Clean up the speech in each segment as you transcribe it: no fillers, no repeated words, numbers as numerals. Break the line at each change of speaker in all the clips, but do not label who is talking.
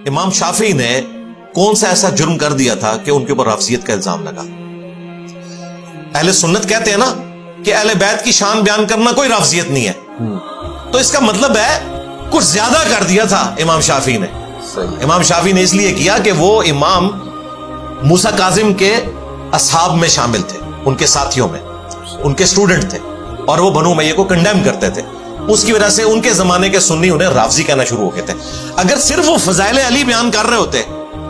امام شافعی نے کون سا ایسا جرم کر دیا تھا کہ ان کے اوپر رافضیت کا الزام لگا؟ اہل سنت کہتے ہیں نا کہ اہل بیت کی شان بیان کرنا کوئی رافضیت نہیں ہے، تو اس کا مطلب ہے کچھ زیادہ کر دیا تھا امام شافعی نے۔ امام شافعی نے اس لیے کیا کہ وہ امام موسیٰ کاظم کے اصحاب میں شامل تھے، ان کے ساتھیوں میں، ان کے اسٹوڈنٹ تھے، اور وہ بنو امیہ کو کنڈیم کرتے تھے۔ اس کی وجہ سے ان کے زمانے کے سنی انہیں رافضی کہنا شروع ہو گئے تھے۔ اگر صرف وہ فضائل علی بیان کر رہے ہوتے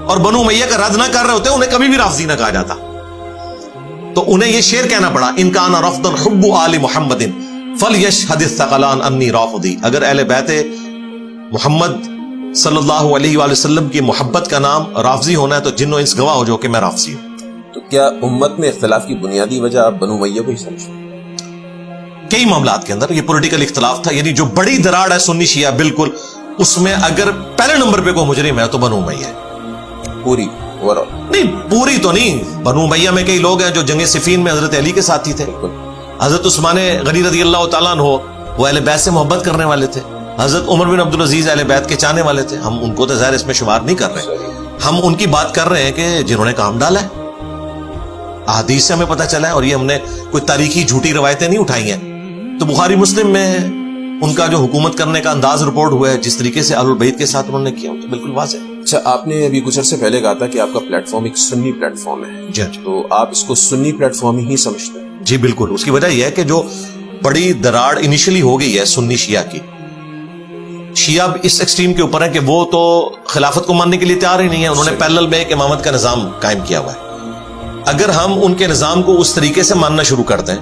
اور بنو امیہ کا رد نہ کر رہے ہوتے، انہیں کبھی بھی رافضی نہ کہا جاتا۔ تو انہیں یہ شعر کہنا پڑا، ان کان رفضا حب آل محمد فلیشہد الثقلان انی رافضی۔ اگر اہل بیت محمد صلی اللہ علیہ وآلہ وسلم کی محبت کا نام رافضی ہونا ہے تو جن و انس گواہ ہو جو کہ میں رافضی ہوں۔
تو کیا امت میں اختلاف کی بنیادی وجہ آپ بنو امیہ کو ہی سمجھتے ہیں؟
کئی معاملات کے اندر یہ پولیٹیکل اختلاف تھا، یعنی جو بڑی دراڑ ہے سنی شیعہ بالکل، اس میں اگر پہلے نمبر پہ کوئی مجرم ہے تو بنو امیہ ہے۔
پوری
نہیں، پوری تو نہیں، بنو امیہ میں کئی لوگ ہیں جو جنگ صفین میں حضرت علی کے ساتھی تھے۔ حضرت عثمان غنی رضی اللہ تعالیٰ عنہ وہ اہل بیت سے محبت کرنے والے تھے۔ حضرت عمر بن عبدالعزیز اہل بیت کے چاہنے والے تھے۔ ہم ان کو تو ظاہر اس میں شمار نہیں کر رہے، ہم ان کی بات کر رہے ہیں کہ جنہوں نے کام ڈالا ہے۔ احادیث سے ہمیں پتہ چلا ہے، اور یہ ہم نے کوئی تاریخی جھوٹی روایتیں نہیں اٹھائی ہیں۔ تو بخاری مسلم میں ان کا جو حکومت کرنے کا انداز رپورٹ ہوا ہے، جس طریقے سے اہل البیت کے ساتھ انہوں نے کیا، تو بالکل واضح ہے۔
اچھا، آپ نے ابھی کچھ عرصے پہلے کہا تھا کہ آپ کا پلیٹ فارم ایک سنی پلیٹ فارم ہے،
جی
تو آپ اس کو سنی پلیٹ فارم ہی سمجھتے ہیں؟
جی بالکل۔ اس کی وجہ یہ ہے کہ جو بڑی دراڑ انیشلی ہو گئی ہے سنی شیعہ کی، شیعہ اس ایکسٹریم کے اوپر ہے کہ وہ تو خلافت کو ماننے کے لیے تیار ہی نہیں ہے۔ انہوں نے پیرلل میں ایک امامت کا نظام قائم کیا ہوا ہے۔ اگر ہم ان کے نظام کو اس طریقے سے ماننا شروع کر دیں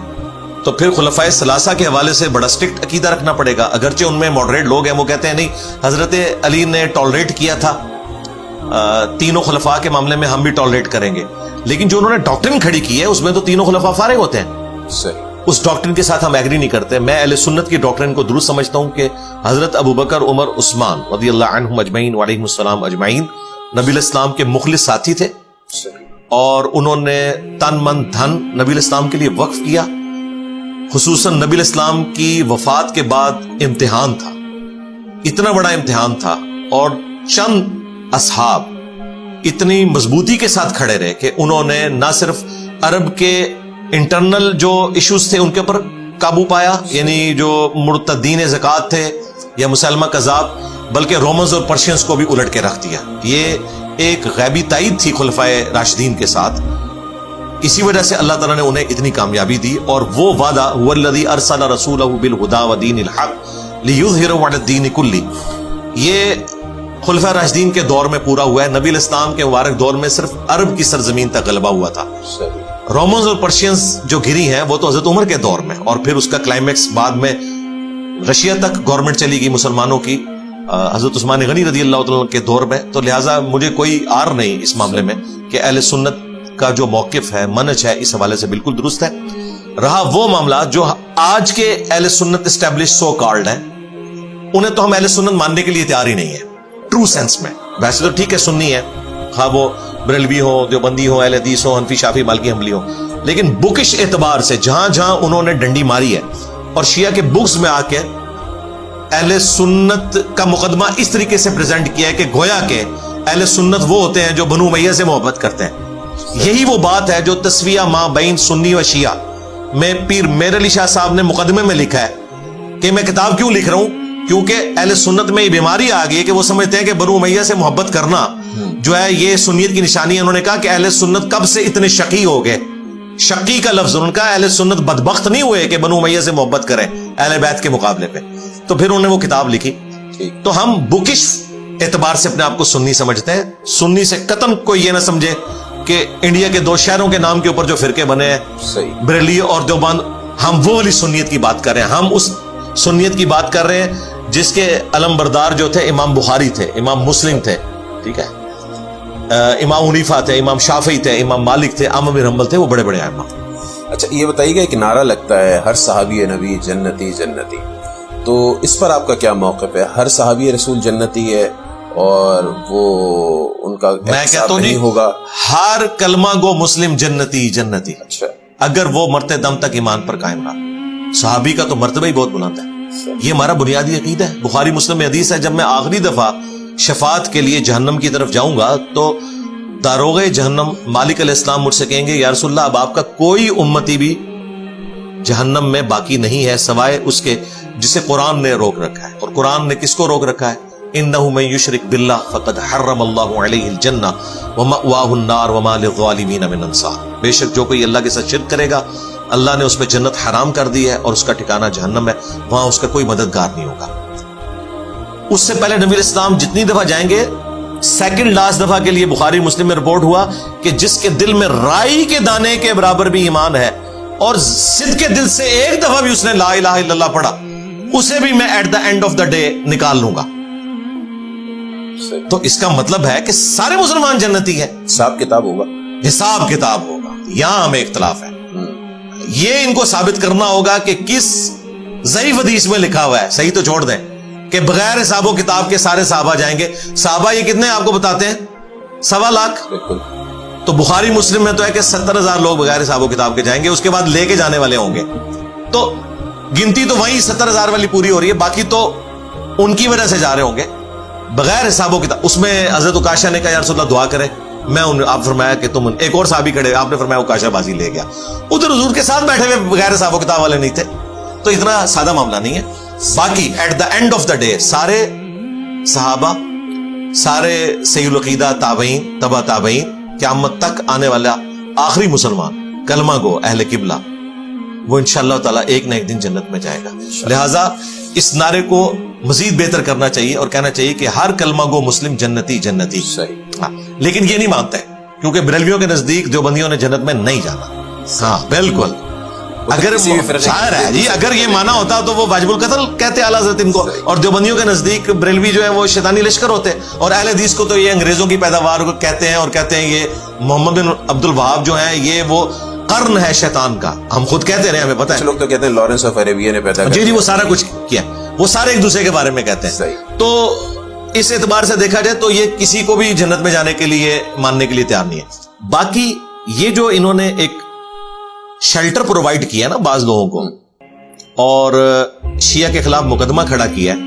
تو پھر خلفائے ثلاثہ کے حوالے سے بڑا اسٹرکٹ عقیدہ رکھنا پڑے گا۔ اگرچہ ان میں ماڈریٹ لوگ ہیں، وہ کہتے ہیں نہیں، حضرت علی نے ٹالریٹ کیا تھا، تینوں خلفاء کے معاملے میں ہم بھی ٹالریٹ کریں گے، لیکن جو انہوں نے ڈاکٹرن کھڑی کی ہے اس میں تو تینوں خلفاء فارغ ہوتے ہیں۔
صحیح۔
اس ڈاکٹرن کے ساتھ ہم ایگری نہیں کرتے۔ میں اہل سنت کی ڈاکٹرن کو درست سمجھتا ہوں کہ حضرت ابو بکر، عمر، عثمان رضی اللہ عنہم اجمعین وعلیہم السلام اجمعین نبی الاسلام کے مخلص ساتھی تھے، اور انہوں نے تن من دھن نبی الاسلام کے لیے وقف کیا۔ خصوصاً نبی الاسلام کی وفات کے بعد امتحان تھا، اتنا بڑا امتحان تھا، اور چند اصحاب اتنی مضبوطی کے ساتھ کھڑے رہے کہ انہوں نے نہ صرف عرب کے انٹرنل جو ایشوز تھے ان کے اوپر قابو پایا، یعنی جو مرتدین زکوٰۃ تھے یا مسلمہ کذاب، بلکہ رومنز اور پرشینز کو بھی الٹ کے رکھ دیا۔ یہ ایک غیبی تائید تھی خلفائے راشدین کے ساتھ۔ اسی وجہ سے اللہ تعالیٰ نے انہیں اتنی کامیابی دی، اور وہ وعدہ هو الذی ارسل رسولہ بالہدی ودین الحق لیظہرہ علی الدین کلہ، یہ خلفائے راشدین کے دور میں پورا ہوا ہے۔ نبی الاسلام کے مبارک دور میں صرف عرب کی سرزمین تک غلبہ ہوا تھا۔ رومنز اور پرشینز جو گری ہیں وہ تو حضرت عمر کے دور میں، اور پھر اس کا کلائمیکس بعد میں رشیا تک گورنمنٹ چلی گئی مسلمانوں کی حضرت عثمان غنی رضی اللہ تعالیٰ کے دور میں۔ تو لہٰذا مجھے کوئی آر نہیں اس معاملے میں کہ اہل سنت کا جو موقف ہے، منہج ہے، اس حوالے سے بالکل درست ہے۔ رہا وہ معاملات جو آج کے اہل سنت اسٹیبلش سو کالڈ ہیں، انہیں تو ہم اہل سنت ماننے کے لیے تیار ہی نہیں ہے ٹرو سینس میں۔ ویسے تو ٹھیک ہے، سنی ہے، خواہ وہ بریلوی ہو، دیوبندی ہو، اہل حدیث ہو، حنفی، شافعی، مالکی، حنبلی ہو، لیکن بکش اعتبار سے جہاں جہاں انہوں نے ڈنڈی ماری ہے، اور شیعہ کے بکس میں آ کے اہل سنت کا مقدمہ اس طریقے سے پریزنٹ کیا ہے کہ گویا کہ اہل سنت وہ ہوتے ہیں جو بنو امیہ سے محبت کرتے ہیں۔ یہی وہ بات ہے جو تسویہ ما بین سنی و شیعہ میں پیر میر علی شاہ صاحب نے مقدمے میں لکھا ہے کہ میں کتاب کیوں لکھ رہا ہوں، کیونکہ اہل سنت میں یہ بیماری آ گئی ہے کہ وہ سمجھتے ہیں کہ بنو امیہ سے محبت کرنا جو ہے یہ سنیت کی نشانی ہے۔ انہوں نے کہا کہ اہل سنت کب سے اتنے شقی ہو گئے، شقی کا لفظ انہوں نے کہا، اہل سنت بدبخت نہیں ہوئے کہ بنو امیہ سے محبت کریں اہل بیت کے مقابلے پہ۔ تو پھر انہوں نے وہ کتاب لکھی۔ تو ہم بکش اعتبار سے اپنے آپ کو سنی سمجھتے ہیں۔ سنی سے قطعاً کوئی یہ نہ سمجھے کہ انڈیا کے 2 شہروں کے نام کے اوپر جو فرقے بنے ہیں، بریلی اور دیوبند، ہم وہ والی سنیت کی بات کر رہے ہیں۔ ہم اس سنیت کی بات کر رہے ہیں جس کے علم بردار جو تھے امام بخاری تھے، امام مسلم تھے، ٹھیک ہے، امام حنیفہ تھے، امام شافعی تھے، امام مالک تھے، احمد بن حنبل تھے، وہ بڑے بڑے ائمہ۔
اچھا، یہ بتائیے گا، ایک نعرہ لگتا ہے ہر صحابی نبی جنتی جنتی، تو اس پر آپ کا کیا موقف ہے؟ ہر صحابی رسول جنتی ہے اور وہ ان کا
میں کہتا ہوں
نہیں ہوگا؟
ہر کلمہ گو مسلم جنتی جنتی،
اچھا،
اگر وہ مرتے دم تک ایمان پر قائم رہا۔ صحابی کا تو مرتبہ ہی بہت بلند ہے، یہ ہمارا بنیادی عقیدہ ہے۔ بخاری مسلم میں حدیث ہے، جب میں آخری دفعہ شفاعت کے لیے جہنم کی طرف جاؤں گا تو داروغ جہنم مالک علیہ السلام مجھ سے کہیں گے یا رسول اللہ اب آپ کا کوئی امتی بھی جہنم میں باقی نہیں ہے سوائے اس کے جسے قرآن نے روک رکھا ہے. اور قرآن نے کس کو روک رکھا ہے؟ انہ من یشرک باللہ فقد حرم اللہ علیہ الجنہ ومأواہ النار وما للظالمین من انصار. بے شک جو کوئی اللہ کے ساتھ شرک کرے گا اللہ نے اس پہ جنت حرام کر دی ہے اور اس کا ٹھکانہ جہنم ہے, وہاں اس کا کوئی مددگار نہیں ہوگا. اس سے پہلے نبی اسلام جتنی دفعہ جائیں گے, سیکنڈ لاسٹ دفعہ کے لیے بخاری مسلم میں رپورٹ ہوا کہ جس کے دل میں رائی کے دانے کے برابر بھی ایمان ہے اور صدق کے دل سے ایک دفعہ بھی اس نے لا الہ الا اللہ پڑھا, اسے بھی میں at the end of the day نکال لوں گا. تو اس کا مطلب ہے کہ سارے مسلمان جنتی ہیں.
حساب کتاب ہوگا,
حساب کتاب ہوگا. یہاں ہمیں اختلاف ہے. یہ ان کو ثابت کرنا ہوگا کہ کس ضعیف حدیث میں لکھا ہوا ہے, صحیح تو چھوڑ دیں, کہ بغیر حساب و کتاب کے سارے صحابہ جائیں گے. صحابہ یہ کتنے آپ کو بتاتے ہیں؟ 1.25 لاکھ.
بالکل.
تو بخاری مسلم میں تو ہے کہ 70,000 لوگ بغیر حساب و کتاب کے جائیں گے, اس کے بعد لے کے جانے والے ہوں گے. تو گنتی تو وہیں 70,000 والی پوری ہو رہی ہے, باقی تو ان کی وجہ سے جا رہے ہوں گے بغیر حساب و کتاب. اس میں حضرت عکاشہ نے کہا یا رسول اللہ دعا کرے, میں آپ فرمایا کہ تم, ایک اور صحابی کھڑے, آپ نے فرمایا عکاشہ بازی لے گیا. ادھر حضور کے ساتھ بیٹھے ہوئے بغیر حساب و کتاب والے نہیں تھے. تو اتنا سادہ معاملہ نہیں ہے. باقی at the end of the day سارے صحابہ, سارے سید العقیدہ تابعین تبع تابعین, قیامت تک آنے والا آخری مسلمان کلمہ گو اہل قبلہ, وہ انشاءاللہ تعالیٰ ایک نہ ایک دن جنت میں جائے گا. لہٰذا اس نعرے کو مزید بہتر کرنا چاہیے اور کہنا چاہیے کہ ہر کلمہ گو مسلم جنتی جنتی. ہاں, لیکن یہ نہیں مانتے کیونکہ بریلویوں کے نزدیک دیوبندیوں نے جنت میں نہیں جانا. ہاں بالکل, اگر شاعر ہے جی, اگر یہ مانا ہوتا تو وہ واجب القتل کہتے اعلیٰ حضرت ان کو. اور دیوبندیوں کے نزدیک بریلوی جو ہے وہ شیطانی لشکر ہوتے, اور اہل حدیث کو تو یہ انگریزوں کی پیداوار کو کہتے ہیں اور کہتے ہیں یہ محمد بن عبد الوہاب جو ہیں یہ وہ قرن ہے شیطان کا. ہم خود کہتے رہے, ہمیں پتہ ہے.
لوگ تو کہتے ہیں لارنس آف عربیہ نے پیدا
جی وہ سارا کچھ کیا, وہ سارے ایک دوسرے کے بارے میں کہتے ہیں. تو اس اعتبار سے دیکھا جائے تو یہ کسی کو بھی جنت میں جانے کے لیے ماننے کے لیے تیار نہیں ہے. باقی یہ جو انہوں نے ایک شیلٹر پرووائڈ کیا نا بعض لوگوں کو اور شیعہ کے خلاف مقدمہ کھڑا کیا ہے,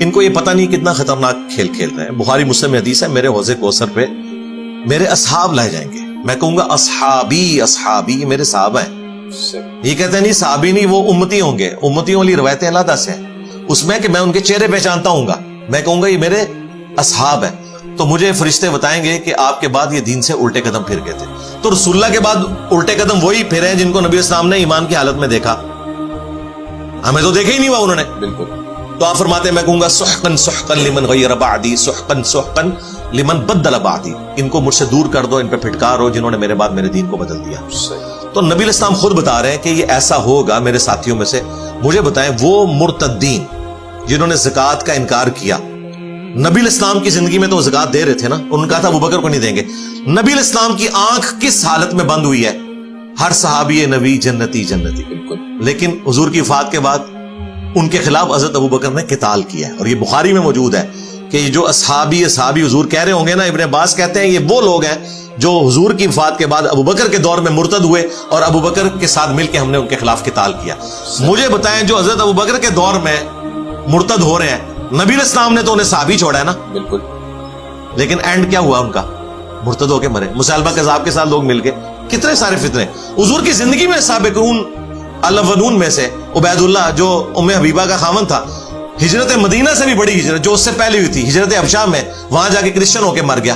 ان کو یہ پتہ نہیں کتنا خطرناک کھیل کھیل رہے ہیں. بخاری مسلم میں حدیث ہے میرے حوض کوثر پہ میرے اصحاب لائے جائیں گے. میں کہوں گا اصحابی اصحابی, میرے صحابہ ہیں. یہ کہتے ہیں نہیں صحابی نہیں, وہ امتی ہوں گے. امتیوں والی روایتیں علیحدہ سے ہیں, اس میں کہ میں ان کے چہرے پہچانتا ہوں گا, میں کہوں گا یہ میرے اصحاب ہیں. تو مجھے فرشتے بتائیں گے کہ آپ کے بعد یہ دین سے الٹے قدم پھر گئے تھے. تو رسول اللہ کے بعد الٹے قدم وہی پھرے ہیں جن کو نبی اسلام نے ایمان کی حالت میں دیکھا, ہمیں تو دیکھا ہی نہیں ہوا انہوں نے.
بالکل.
تو آپ فرماتے ہیں میں کہوں گا سحقن سحقن لمن غیر بعدی, سحقن سحقن لمن بدل بعدی. ان کو مجھ سے دور کر دو, ان پہ پھٹکار ہو جنہوں نے میرے بعد میرے دین کو بدل دیا. تو نبی علیہ السلام خود بتا رہے ہیں کہ یہ ایسا ہوگا میرے ساتھیوں میں سے. مجھے بتائیں وہ مرتدین جنہوں نے زکوٰۃ کا انکار کیا, نبی علیہ السلام کی زندگی میں تو زکوٰۃ دے رہے تھے نا, انہوں نے کہا تھا ابوبکر کو نہیں دیں گے. نبی علیہ السلام کی آنکھ کس حالت میں بند ہوئی ہے؟ ہر صحابی نبی جنتی جنتی. بالکل. لیکن حضور کی وفات کے بعد ان کے خلاف حضرت ابوبکر نے قتال کیا ہے, اور یہ بخاری میں موجود ہے کہ یہ جو اصحابی حضور کہہ رہے ہوں گے نا, ابن عباس کہتے ہیں یہ وہ لوگ ہیں جو حضور کی وفات کے بعد ابوبکر کے دور میں مرتد ہوئے اور ابوبکر کے ساتھ مل کے ہم نے ان کے خلاف قتال کیا. مجھے بتائیں جو حضرت ابوبکر کے دور میں مرتد ہو رہے ہیں, نبی علیہ السلام نے تو انہیں صحابی چھوڑا ہے نا. بالکل. لیکن اینڈ کیا ہوا ان کا؟ مرتد ہو کے مرے. مسیلمہ کذاب کے ساتھ لوگ مل کے کتنے سارے فتنے. حضور کی زندگی میں سابقون الاولون میں سے عبید اللہ جو ام حبیبہ کا خاوند تھا, ہجرت مدینہ سے بھی بڑی ہجرت جو اس سے پہلے ہوئی تھی, ہجرت حبشہ میں, وہاں جا کے کرسچن ہو کے مر گیا.